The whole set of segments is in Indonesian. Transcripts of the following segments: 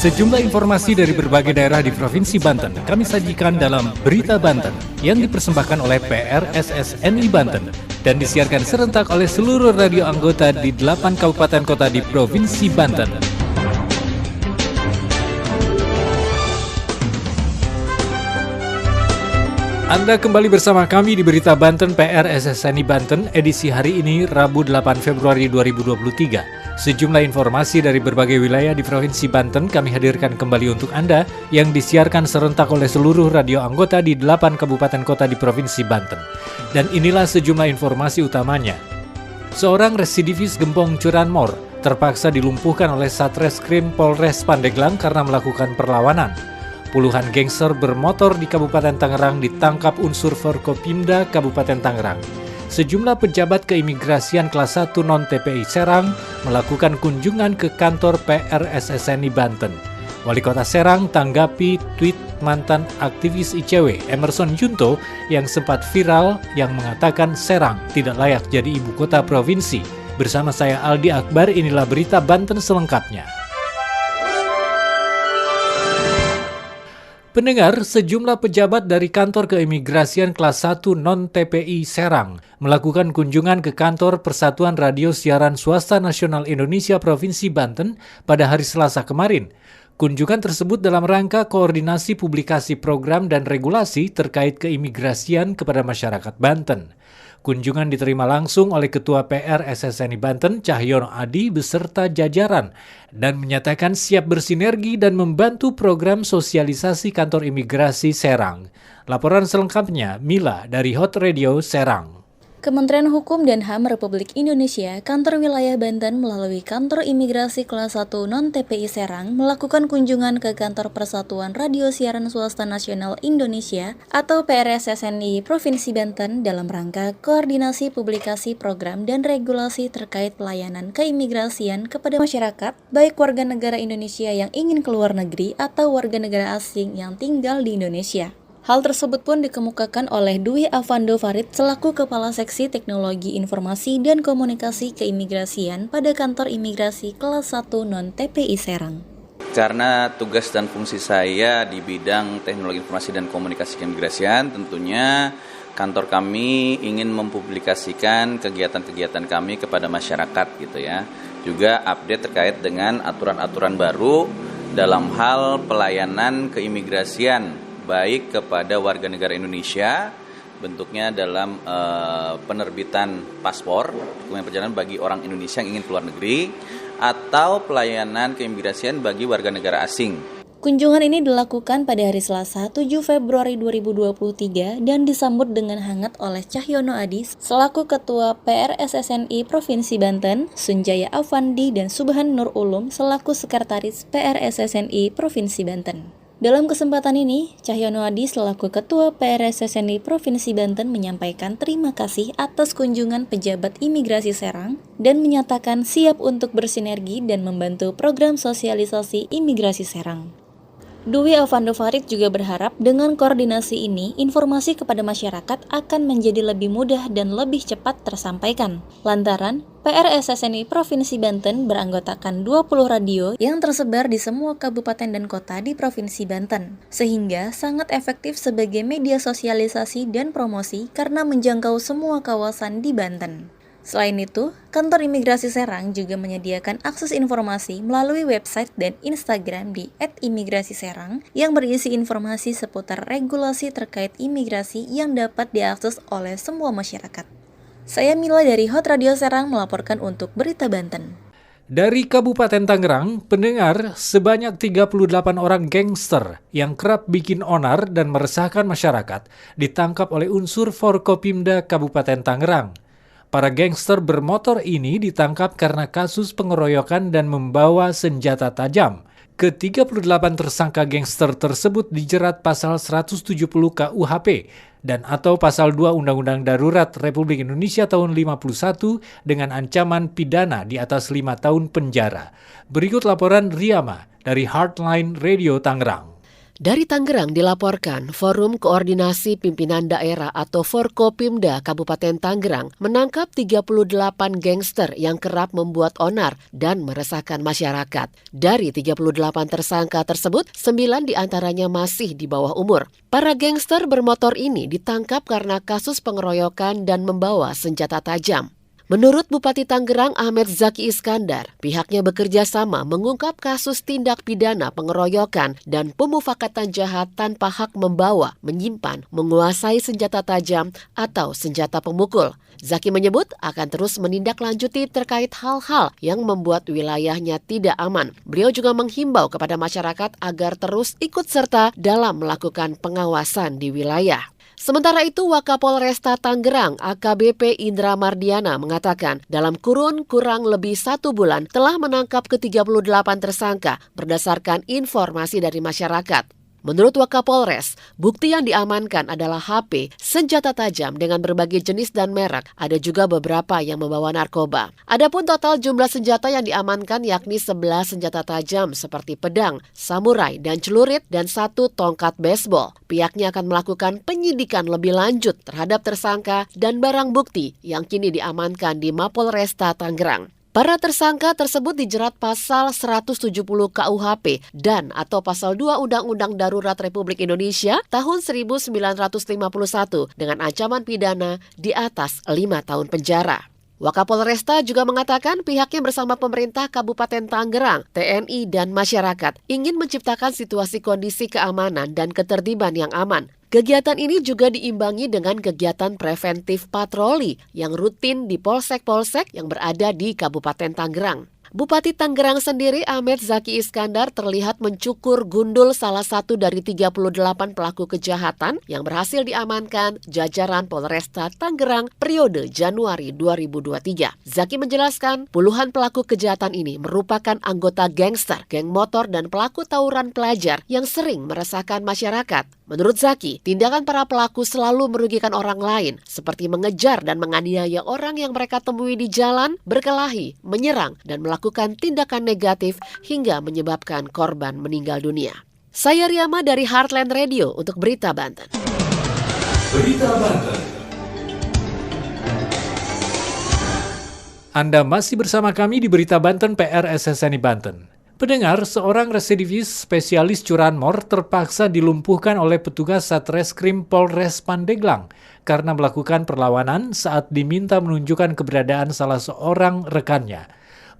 Sejumlah informasi dari berbagai daerah di Provinsi Banten kami sajikan dalam Berita Banten yang dipersembahkan oleh PRSSNI Banten dan disiarkan serentak oleh seluruh radio anggota di 8 kabupaten kota di Provinsi Banten. Anda kembali bersama kami di Berita Banten PRSSNI Banten edisi hari ini Rabu 8 Februari 2023. Sejumlah informasi dari berbagai wilayah di Provinsi Banten kami hadirkan kembali untuk Anda yang disiarkan serentak oleh seluruh radio anggota di 8 kabupaten kota di Provinsi Banten. Dan inilah sejumlah informasi utamanya. Seorang residivis gembong curanmor terpaksa dilumpuhkan oleh Satreskrim Polres Pandeglang karena melakukan perlawanan. Puluhan gangster bermotor di Kabupaten Tangerang ditangkap unsur Forkopimda Kabupaten Tangerang. Sejumlah pejabat keimigrasian kelas 1 non-TPI Serang melakukan kunjungan ke kantor PRSSNI Banten. Wali Kota Serang tanggapi tweet mantan aktivis ICW Emerson Junto yang sempat viral yang mengatakan Serang tidak layak jadi ibu kota provinsi. Bersama saya Aldi Akbar, inilah Berita Banten selengkapnya. Pendengar, sejumlah pejabat dari kantor keimigrasian kelas 1 non-TPI Serang melakukan kunjungan ke kantor Persatuan Radio Siaran Swasta Nasional Indonesia Provinsi Banten pada hari Selasa kemarin. Kunjungan tersebut dalam rangka koordinasi publikasi program dan regulasi terkait keimigrasian kepada masyarakat Banten. Kunjungan diterima langsung oleh Ketua PRSSNI Banten, Cahyono Adi, beserta jajaran, dan menyatakan siap bersinergi dan membantu program sosialisasi kantor imigrasi Serang. Laporan selengkapnya, Mila dari Hot Radio Serang. Kementerian Hukum dan HAM Republik Indonesia, Kantor Wilayah Banten melalui Kantor Imigrasi Kelas 1 Non-TPI Serang melakukan kunjungan ke Kantor Persatuan Radio Siaran Swasta Nasional Indonesia atau PRSSNI Provinsi Banten dalam rangka koordinasi publikasi program dan regulasi terkait pelayanan keimigrasian kepada masyarakat, baik warga negara Indonesia yang ingin keluar negeri atau warga negara asing yang tinggal di Indonesia. Hal tersebut pun dikemukakan oleh Dwi Avando Farid selaku Kepala Seksi Teknologi Informasi dan Komunikasi Keimigrasian pada Kantor Imigrasi Kelas 1 Non-TPI Serang. Karena tugas dan fungsi saya di bidang teknologi informasi dan komunikasi keimigrasian, tentunya kantor kami ingin mempublikasikan kegiatan-kegiatan kami kepada masyarakat gitu ya. Juga update terkait dengan aturan-aturan baru dalam hal pelayanan keimigrasian baik kepada warga negara Indonesia, bentuknya dalam penerbitan paspor, dokumen perjalanan bagi orang Indonesia yang ingin keluar negeri, atau pelayanan keimigrasian bagi warga negara asing. Kunjungan ini dilakukan pada hari Selasa 7 Februari 2023 dan disambut dengan hangat oleh Cahyono Adi selaku Ketua PRSSNI Provinsi Banten, Sunjaya Afandi dan Subhan Nur Ulum selaku Sekretaris PRSSNI Provinsi Banten. Dalam kesempatan ini, Cahyono Adi selaku Ketua PRSSNI Provinsi Banten menyampaikan terima kasih atas kunjungan pejabat imigrasi Serang dan menyatakan siap untuk bersinergi dan membantu program sosialisasi imigrasi Serang. Dwi Avando Farid juga berharap dengan koordinasi ini, informasi kepada masyarakat akan menjadi lebih mudah dan lebih cepat tersampaikan. Lantaran, PRSSNI Provinsi Banten beranggotakan 20 radio yang tersebar di semua kabupaten dan kota di Provinsi Banten, sehingga sangat efektif sebagai media sosialisasi dan promosi karena menjangkau semua kawasan di Banten. Selain itu, Kantor Imigrasi Serang juga menyediakan akses informasi melalui website dan Instagram di @imigrasiserang yang berisi informasi seputar regulasi terkait imigrasi yang dapat diakses oleh semua masyarakat. Saya Mila dari Hot Radio Serang melaporkan untuk Berita Banten. Dari Kabupaten Tangerang, pendengar, sebanyak 38 orang gangster yang kerap bikin onar dan meresahkan masyarakat ditangkap oleh unsur Forkopimda Kabupaten Tangerang. Para gangster bermotor ini ditangkap karena kasus pengeroyokan dan membawa senjata tajam. Ke-38 tersangka gangster tersebut dijerat pasal 170 KUHP dan atau pasal 2 Undang-Undang Darurat Republik Indonesia tahun 51 dengan ancaman pidana di atas 5 tahun penjara. Berikut laporan Riyama dari Heartline Radio Tangerang. Dari Tangerang dilaporkan, Forum Koordinasi Pimpinan Daerah atau Forkopimda Kabupaten Tangerang menangkap 38 gangster yang kerap membuat onar dan meresahkan masyarakat. Dari 38 tersangka tersebut, 9 diantaranya masih di bawah umur. Para gangster bermotor ini ditangkap karena kasus pengeroyokan dan membawa senjata tajam. Menurut Bupati Tangerang Ahmed Zaki Iskandar, pihaknya bekerja sama mengungkap kasus tindak pidana pengeroyokan dan pemufakatan jahat tanpa hak membawa, menyimpan, menguasai senjata tajam atau senjata pemukul. Zaki menyebut akan terus menindaklanjuti terkait hal-hal yang membuat wilayahnya tidak aman. Beliau juga menghimbau kepada masyarakat agar terus ikut serta dalam melakukan pengawasan di wilayah. Sementara itu, Wakapolresta Tangerang AKBP Indra Mardiana mengatakan dalam kurun kurang lebih 1 bulan telah menangkap ke-38 tersangka berdasarkan informasi dari masyarakat. Menurut Wakapolres, bukti yang diamankan adalah HP, senjata tajam dengan berbagai jenis dan merek, ada juga beberapa yang membawa narkoba. Adapun total jumlah senjata yang diamankan yakni 11 senjata tajam seperti pedang, samurai, dan celurit, dan 1 tongkat baseball. Pihaknya akan melakukan penyidikan lebih lanjut terhadap tersangka dan barang bukti yang kini diamankan di Mapolresta Tangerang. Para tersangka tersebut dijerat pasal 170 KUHP dan atau pasal 2 Undang-Undang Darurat Republik Indonesia tahun 1951 dengan ancaman pidana di atas 5 tahun penjara. Wakapolresta juga mengatakan pihaknya bersama pemerintah Kabupaten Tangerang, TNI, dan masyarakat ingin menciptakan situasi kondisi keamanan dan ketertiban yang aman. Kegiatan ini juga diimbangi dengan kegiatan preventif patroli yang rutin di polsek-polsek yang berada di Kabupaten Tangerang. Bupati Tangerang sendiri Ahmed Zaki Iskandar terlihat mencukur gundul salah satu dari 38 pelaku kejahatan yang berhasil diamankan jajaran Polresta Tangerang periode Januari 2023. Zaki menjelaskan puluhan pelaku kejahatan ini merupakan anggota gangster, geng motor, dan pelaku tawuran pelajar yang sering meresahkan masyarakat. Menurut Zaki, tindakan para pelaku selalu merugikan orang lain, seperti mengejar dan menganiaya orang yang mereka temui di jalan, berkelahi, menyerang, dan melakukan tindakan negatif hingga menyebabkan korban meninggal dunia. Saya Riyama dari Heartland Radio untuk Berita Banten. Berita Banten. Anda masih bersama kami di Berita Banten PR SSNI Banten. Pendengar, seorang residivis spesialis curanmor terpaksa dilumpuhkan oleh petugas Satreskrim Polres Pandeglang karena melakukan perlawanan saat diminta menunjukkan keberadaan salah seorang rekannya.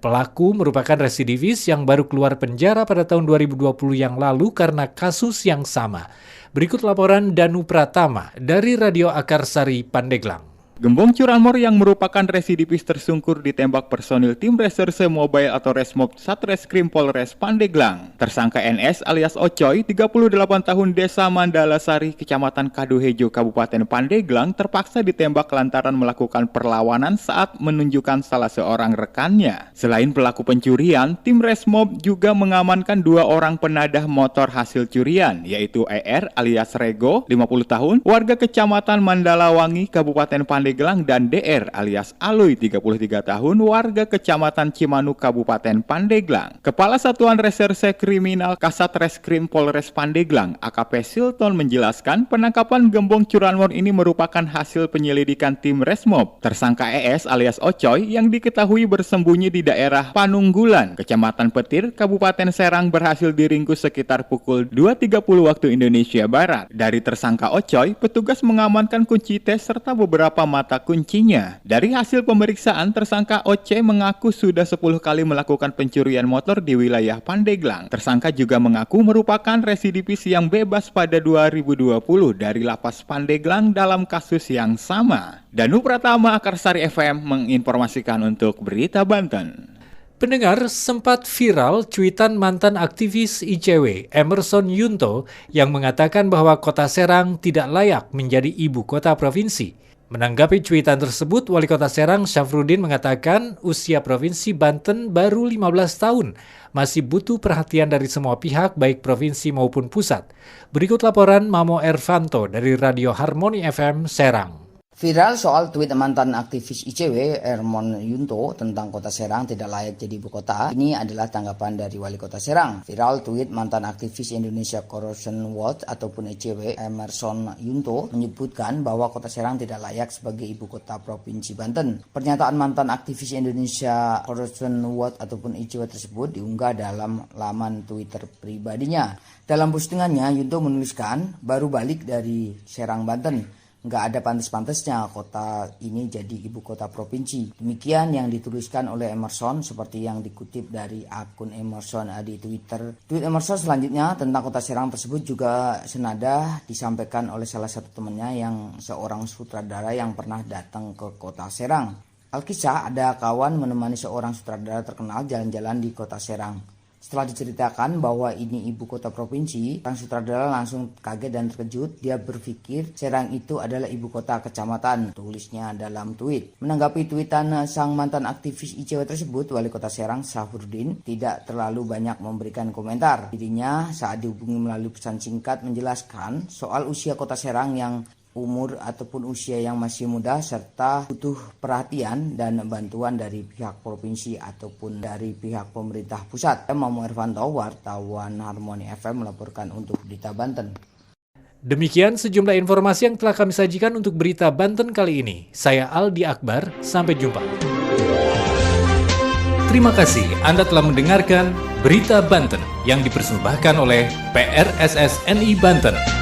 Pelaku merupakan residivis yang baru keluar penjara pada tahun 2020 yang lalu karena kasus yang sama. Berikut laporan Danu Pratama dari Radio Akarsari Pandeglang. Gembong curanmor yang merupakan residivis tersungkur ditembak personil tim reserse mobile atau Resmob Satreskrim Polres Pandeglang. Tersangka NS alias Ocoy, 38 tahun desa Mandalasari, Kecamatan Kaduhejo, Kabupaten Pandeglang, terpaksa ditembak lantaran melakukan perlawanan saat menunjukkan salah seorang rekannya. Selain pelaku pencurian, tim Resmob juga mengamankan 2 orang penadah motor hasil curian, yaitu ER alias Rego, 50 tahun, warga Kecamatan Mandalawangi, Kabupaten Pandeglang, dan DR alias Aloy, 33 tahun, warga Kecamatan Cimanuk, Kabupaten Pandeglang. Kepala Satuan Reserse Kriminal Kasatreskrim Polres Pandeglang, AKP Silton, menjelaskan penangkapan gembong curanmor ini merupakan hasil penyelidikan tim Resmob. Tersangka ES alias Ocoy yang diketahui bersembunyi di daerah Panunggulan, Kecamatan Petir, Kabupaten Serang, berhasil diringkus sekitar pukul 2.30 waktu Indonesia Barat. Dari tersangka Ocoy, petugas mengamankan kunci tes serta beberapa mata kuncinya. Dari hasil pemeriksaan, tersangka OC mengaku sudah 10 kali melakukan pencurian motor di wilayah Pandeglang. Tersangka juga mengaku merupakan residivis yang bebas pada 2020 dari Lapas Pandeglang dalam kasus yang sama. Danu Pratama, Akarsari FM menginformasikan untuk Berita Banten. Pendengar, sempat viral cuitan mantan aktivis ICW Emerson Yunto yang mengatakan bahwa Kota Serang tidak layak menjadi ibu kota provinsi. Menanggapi cuitan tersebut, Wali Kota Serang Syafruddin mengatakan usia Provinsi Banten baru 15 tahun, masih butuh perhatian dari semua pihak baik provinsi maupun pusat. Berikut laporan Mamo Ervanto dari Radio Harmoni FM Serang. Viral soal tweet mantan aktivis ICW Hermon Yunto tentang kota Serang tidak layak jadi ibu kota. Ini adalah tanggapan dari Wali Kota Serang. Viral tweet mantan aktivis Indonesia Corruption Watch ataupun ICW Emerson Yunto menyebutkan bahwa kota Serang tidak layak sebagai ibu kota Provinsi Banten. Pernyataan mantan aktivis Indonesia Corruption Watch ataupun ICW tersebut diunggah dalam laman Twitter pribadinya. Dalam postingannya, Yunto menuliskan, baru balik dari Serang, Banten. Nggak ada pantas-pantasnya kota ini jadi ibu kota provinsi. Demikian yang dituliskan oleh Emerson seperti yang dikutip dari akun Emerson di Twitter. Tweet Emerson selanjutnya tentang kota Serang tersebut juga senada disampaikan oleh salah satu temannya yang seorang sutradara yang pernah datang ke kota Serang. Alkisah, ada kawan menemani seorang sutradara terkenal jalan-jalan di kota Serang. Setelah diceritakan bahwa ini ibu kota provinsi, sang sutradara langsung kaget dan terkejut. Dia berpikir Serang itu adalah ibu kota kecamatan, tulisnya dalam tweet. Menanggapi tweetan sang mantan aktivis ICW tersebut, Wali Kota Serang Syafruddin tidak terlalu banyak memberikan komentar. Dirinya saat dihubungi melalui pesan singkat menjelaskan soal usia kota Serang yang umur ataupun usia yang masih muda serta butuh perhatian dan bantuan dari pihak provinsi ataupun dari pihak pemerintah pusat. Mamo Irvanto, wartawan Harmoni FM melaporkan untuk Berita Banten. Demikian sejumlah informasi yang telah kami sajikan untuk Berita Banten kali ini. Saya Aldi Akbar, sampai jumpa. Terima kasih Anda telah mendengarkan Berita Banten yang dipersembahkan oleh PRSSNI Banten.